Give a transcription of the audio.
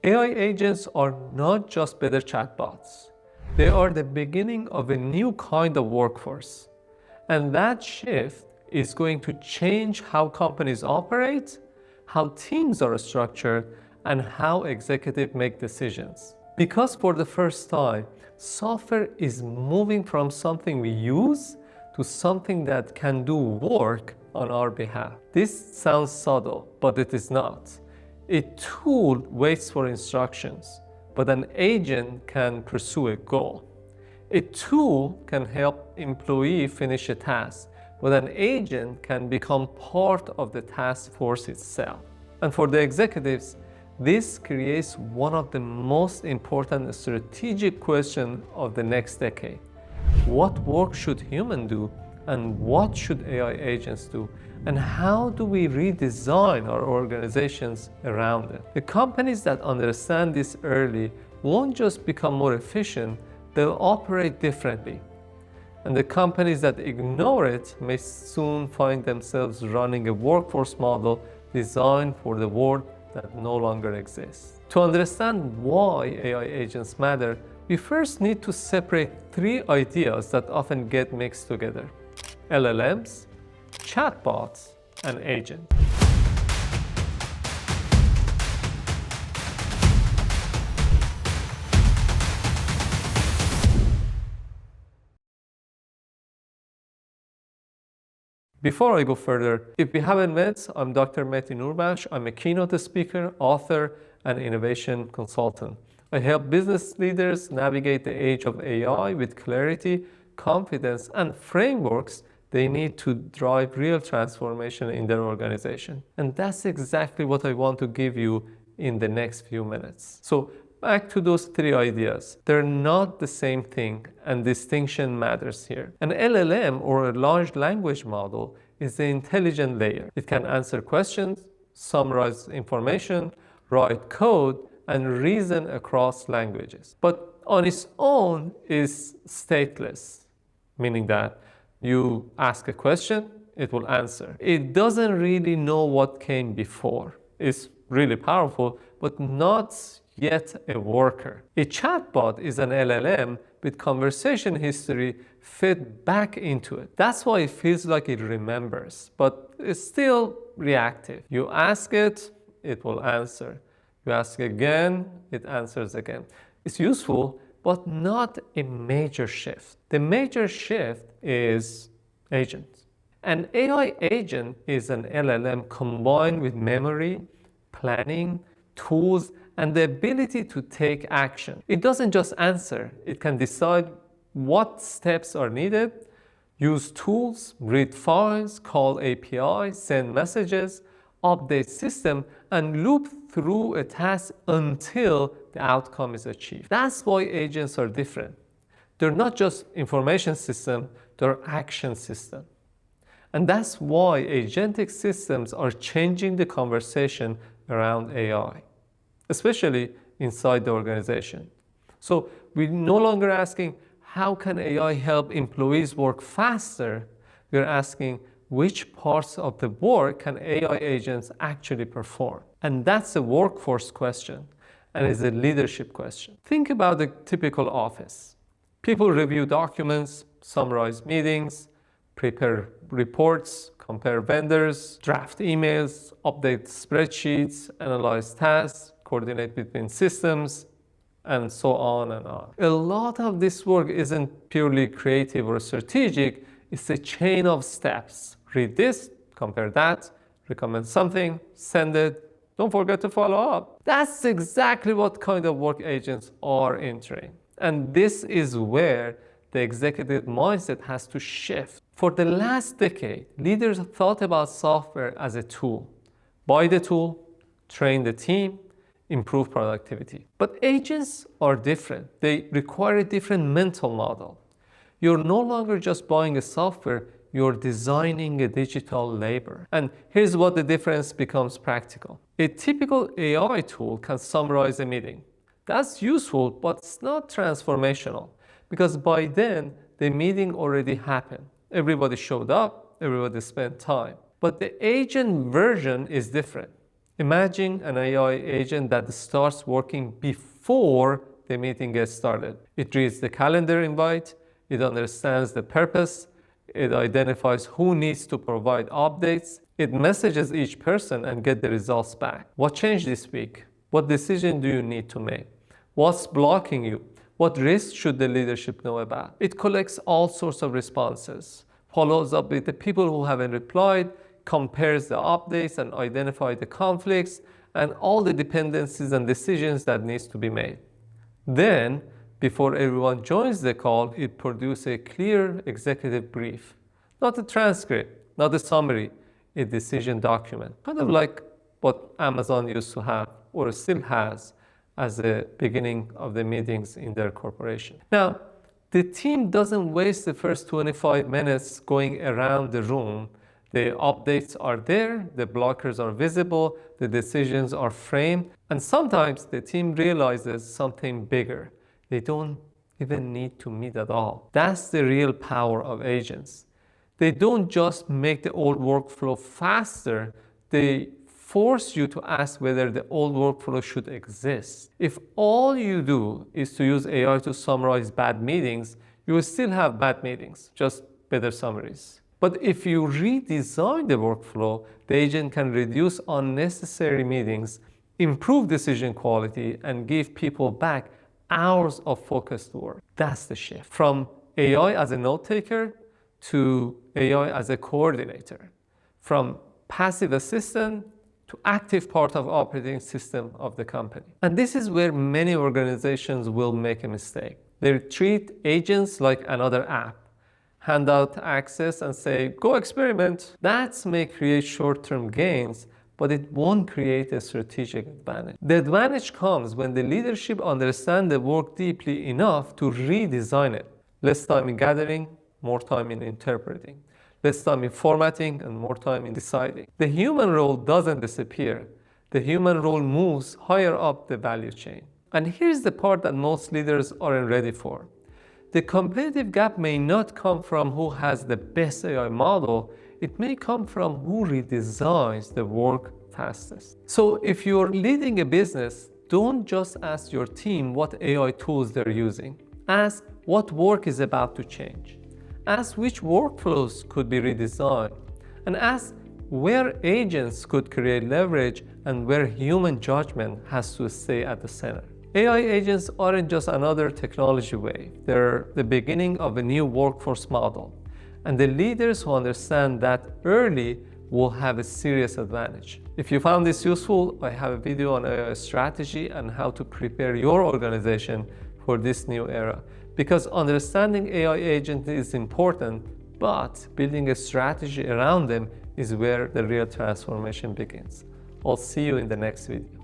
AI agents are not just better chatbots. They are the beginning of a new kind of workforce. And that shift is going to change how companies operate, how teams are structured, and how executives make decisions. Because for the first time, software is moving from something we use to something that can do work on our behalf. This sounds subtle, but it is not. A tool waits for instructions, but an agent can pursue a goal. A tool can help employee finish a task, but an agent can become part of the task force itself. And for the executives, this creates one of the most important strategic questions of the next decade. What work should humans do, and what should AI agents do? And how do we redesign our organizations around it? The companies that understand this early won't just become more efficient, they'll operate differently. And the companies that ignore it may soon find themselves running a workforce model designed for the world that no longer exists. To understand why AI agents matter, we first need to separate three ideas that often get mixed together: LLMs, chatbots, and agents. Before I go further, if we haven't met, I'm Dr. Mehdi Nourbakhsh. I'm a keynote speaker, author, and innovation consultant. I help business leaders navigate the age of AI with clarity, confidence, and frameworks they need to drive real transformation in their organization. And that's exactly what I want to give you in the next few minutes. So back to those three ideas. They're not the same thing, and distinction matters here. An LLM, or a large language model, is the intelligent layer. It can answer questions, summarize information, write code, and reason across languages. But on its own is stateless, meaning that you ask a question, it will answer. It doesn't really know what came before. It's really powerful, but not yet a worker. A chatbot is an LLM with conversation history fed back into it. That's why it feels like it remembers, but it's still reactive. You ask it, it will answer. You ask again, it answers again. It's useful, but not a major shift. The major shift is agents. An AI agent is an LLM combined with memory, planning, tools, and the ability to take action. It doesn't just answer, it can decide what steps are needed, use tools, read files, call APIs, send messages, update system, and loop through a task until the outcome is achieved. That's why agents are different. They're not just information system, they're action system. And that's why agentic systems are changing the conversation around AI, especially inside the organization. So we're no longer asking, how can AI help employees work faster? We're asking, which parts of the work can AI agents actually perform? And that's a workforce question, and it's a leadership question. Think about the typical office. People review documents, summarize meetings, prepare reports, compare vendors, draft emails, update spreadsheets, analyze tasks, coordinate between systems, and so on and on. A lot of this work isn't purely creative or strategic, it's a chain of steps. Read this, compare that, recommend something, send it, don't forget to follow up. That's exactly what kind of work agents are entering. And this is where the executive mindset has to shift. For the last decade, leaders thought about software as a tool. Buy the tool, train the team, improve productivity. But agents are different. They require a different mental model. You're no longer just buying a software, you're designing a digital labor. And here's what the difference becomes practical. A typical AI tool can summarize a meeting. That's useful, but it's not transformational, because by then, the meeting already happened. Everybody showed up, everybody spent time. But the agent version is different. Imagine an AI agent that starts working before the meeting gets started. It reads the calendar invite, it understands the purpose, it identifies who needs to provide updates, it messages each person and gets the results back. What changed this week? What decision do you need to make? What's blocking you? What risks should the leadership know about? It collects all sorts of responses, follows up with the people who haven't replied, compares the updates and identifies the conflicts and all the dependencies and decisions that needs to be made. Then, before everyone joins the call, it produces a clear executive brief. Not a transcript, not a summary, a decision document. Kind of like what Amazon used to have or still has as the beginning of the meetings in their corporation. Now, the team doesn't waste the first 25 minutes going around the room. The updates are there, the blockers are visible, the decisions are framed, and sometimes the team realizes something bigger. They don't even need to meet at all. That's the real power of agents. They don't just make the old workflow faster, they force you to ask whether the old workflow should exist. If all you do is to use AI to summarize bad meetings, you will still have bad meetings, just better summaries. But if you redesign the workflow, the agent can reduce unnecessary meetings, improve decision quality, and give people back hours of focused work. That's the shift. From AI as a note taker to AI as a coordinator. From passive assistant to active part of operating system of the company. And this is where many organizations will make a mistake. They treat agents like another app, hand out access and say, go experiment. That may create short-term gains, but it won't create a strategic advantage. The advantage comes when the leadership understands the work deeply enough to redesign it. Less time in gathering, more time in interpreting. Less time in formatting and more time in deciding. The human role doesn't disappear. The human role moves higher up the value chain. And here's the part that most leaders aren't ready for. The competitive gap may not come from who has the best AI model, it may come from who redesigns the work fastest. So if you're leading a business, don't just ask your team what AI tools they're using. Ask what work is about to change. Ask which workflows could be redesigned. And ask where agents could create leverage and where human judgment has to stay at the center. AI agents aren't just another technology wave. They're the beginning of a new workforce model. And the leaders who understand that early will have a serious advantage. If you found this useful, I have a video on AI strategy and how to prepare your organization for this new era. Because understanding AI agents is important, but building a strategy around them is where the real transformation begins. I'll see you in the next video.